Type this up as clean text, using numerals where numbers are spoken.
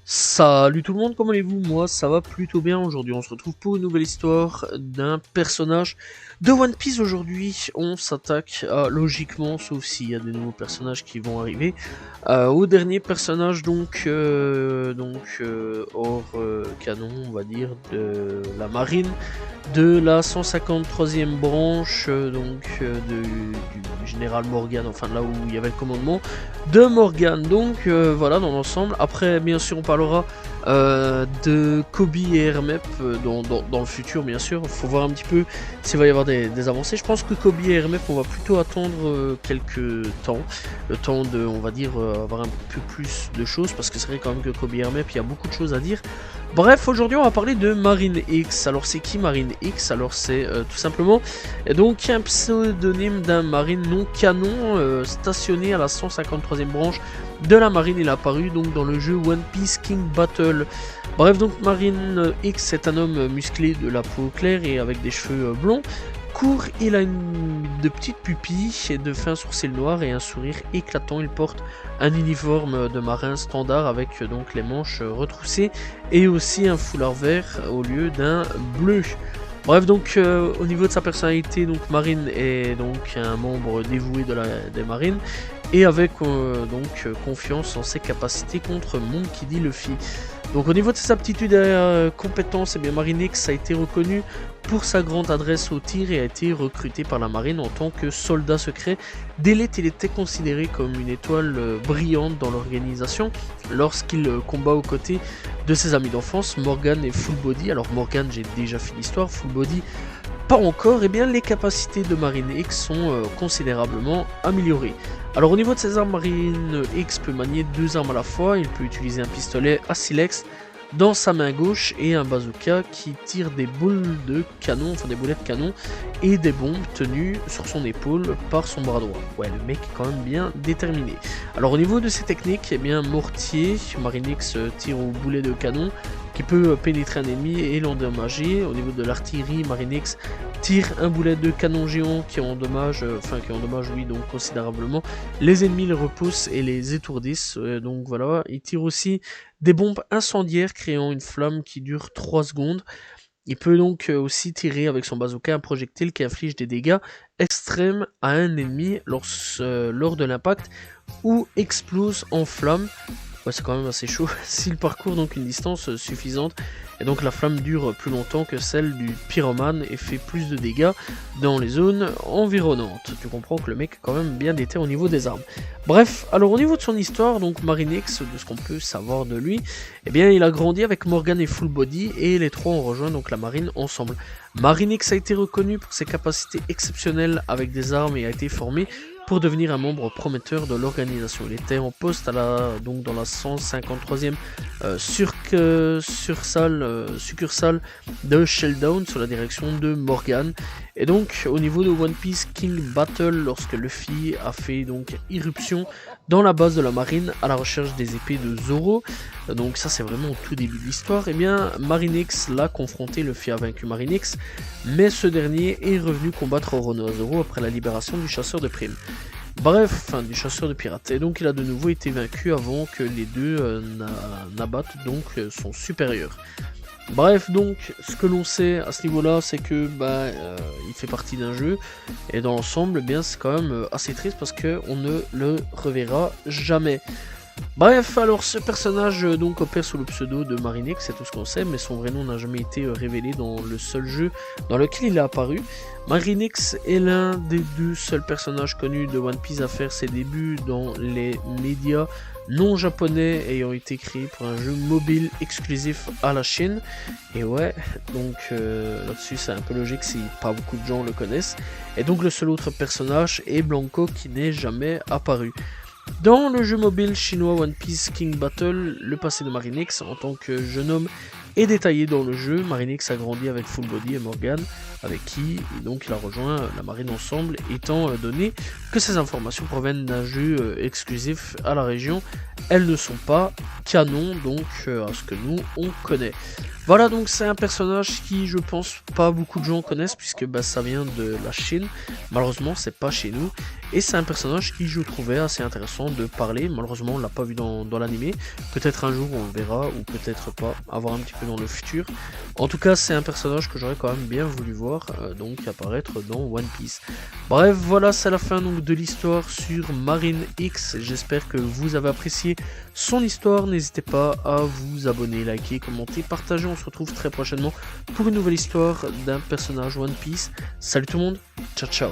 Salut tout le monde, comment allez-vous? Moi ça va plutôt bien. Aujourd'hui on se retrouve pour une nouvelle histoire d'un personnage de One Piece. Aujourd'hui on s'attaque logiquement, sauf s'il y a des nouveaux personnages qui vont arriver, au dernier personnage hors canon, on va dire, de la marine, de la 153e branche, du général Morgan, enfin là où il y avait le commandement de Morgan. Donc voilà, dans l'ensemble. Après, bien sûr, on parlera de Kobe et Hermep dans le futur, bien sûr. Il faut voir un petit peu s'il va y avoir des avancées. Je pense que Kobe et Hermep, on va plutôt attendre quelques temps. Le temps de, on va dire, avoir un peu plus de choses, parce que c'est vrai quand même que Kobe et Hermep, il y a beaucoup de choses à dire. Bref, aujourd'hui on va parler de Marine X. Alors c'est qui Marine X? Alors c'est tout simplement donc un pseudonyme d'un marine non canon stationné à la 153e branche de la marine. Il est apparu donc dans le jeu One Piece King Battle. Bref, donc Marine X est un homme musclé de la peau claire et avec des cheveux blonds. Court, il a de petites pupilles et de fins sourcils noirs et un sourire éclatant. Il porte un uniforme de marin standard avec donc les manches retroussées et aussi un foulard vert au lieu d'un bleu. Bref, donc au niveau de sa personnalité, donc Marine est donc un membre dévoué des marines et avec confiance en ses capacités contre Monkey D. Luffy. Donc au niveau de ses aptitudes et compétences, eh bien Marine X a été reconnu pour sa grande adresse au tir et a été recruté par la marine en tant que soldat secret. Dès l'été, il était considéré comme une étoile brillante dans l'organisation lorsqu'il combat aux côtés de ses amis d'enfance, Morgan et Full Body. Alors Morgan, j'ai déjà fait l'histoire, Full Body, pas encore. Et bien les capacités de Marine X sont considérablement améliorées. Alors au niveau de ses armes, Marine X peut manier deux armes à la fois. Il peut utiliser un pistolet à silex dans sa main gauche et un bazooka qui tire des boules de canon, enfin des boulets de canon et des bombes tenues sur son épaule par son bras droit. Ouais, le mec est quand même bien déterminé. Alors au niveau de ses techniques, eh bien mortier, Marine X tire au boulet de canon qui peut pénétrer un ennemi et l'endommager. Au niveau de l'artillerie, Marine X tire un boulet de canon géant qui endommage, oui, donc considérablement les ennemis, les repoussent et les étourdissent. Donc voilà, il tire aussi des bombes incendiaires créant une flamme qui dure 3 secondes. Il peut donc aussi tirer avec son bazooka un projectile qui inflige des dégâts extrêmes à un ennemi lors de l'impact ou explose en flamme. Ouais, c'est quand même assez chaud. S'il parcourt donc une distance suffisante, et donc la flamme dure plus longtemps que celle du pyromane et fait plus de dégâts dans les zones environnantes. Tu comprends que le mec est quand même bien déter au niveau des armes. Bref, alors au niveau de son histoire, donc Marine X, de ce qu'on peut savoir de lui, eh bien il a grandi avec Morgan et Full Body et les trois ont rejoint donc la marine ensemble. Marine X a été reconnu pour ses capacités exceptionnelles avec des armes et a été formé pour devenir un membre prometteur de l'organisation. Il était en poste dans la 153e succursale de Shelldown sous la direction de Morgan. Et donc au niveau de One Piece King Battle, lorsque Luffy a fait donc irruption dans la base de la marine à la recherche des épées de Zoro, donc ça c'est vraiment au tout début de l'histoire, et bien Marine X l'a confronté. Luffy a vaincu Marine X, mais ce dernier est revenu combattre Orono Zoro après la libération du chasseur de primes. Bref, du chasseur de pirates. Et donc il a de nouveau été vaincu avant que les deux n'abattent donc son supérieur. Bref, donc ce que l'on sait à ce niveau-là, c'est que il fait partie d'un jeu, et dans l'ensemble, bien c'est quand même assez triste parce que on ne le reverra jamais. Bref, alors ce personnage donc opère sous le pseudo de Marine X, c'est tout ce qu'on sait, mais son vrai nom n'a jamais été révélé dans le seul jeu dans lequel il est apparu. Marine X est l'un des deux seuls personnages connus de One Piece à faire ses débuts dans les médias non japonais ayant été créés pour un jeu mobile exclusif à la Chine. Et ouais, donc là-dessus c'est un peu logique si pas beaucoup de gens le connaissent. Et donc le seul autre personnage est Blanco qui n'est jamais apparu. Dans le jeu mobile chinois One Piece King Battle, le passé de Marine X en tant que jeune homme est détaillé dans le jeu. Marine X a grandi avec Full Body et Morgan avec qui donc il a rejoint la marine ensemble, étant donné que ces informations proviennent d'un jeu exclusif à la région. Elles ne sont pas canon donc à ce que nous on connaît. Voilà, donc c'est un personnage qui je pense pas beaucoup de gens connaissent puisque ça vient de la Chine, malheureusement c'est pas chez nous, et c'est un personnage qui je trouvais assez intéressant de parler. Malheureusement on l'a pas vu dans l'animé, peut-être un jour on le verra ou peut-être pas, à voir un petit peu dans le futur. En tout cas c'est un personnage que j'aurais quand même bien voulu voir donc apparaître dans One Piece. Bref, voilà, c'est la fin donc de l'histoire sur Marine X. J'espère que vous avez apprécié son histoire. N'hésitez pas à vous abonner, liker, commenter, partager. On se retrouve très prochainement pour une nouvelle histoire d'un personnage One Piece. Salut tout le monde, ciao ciao.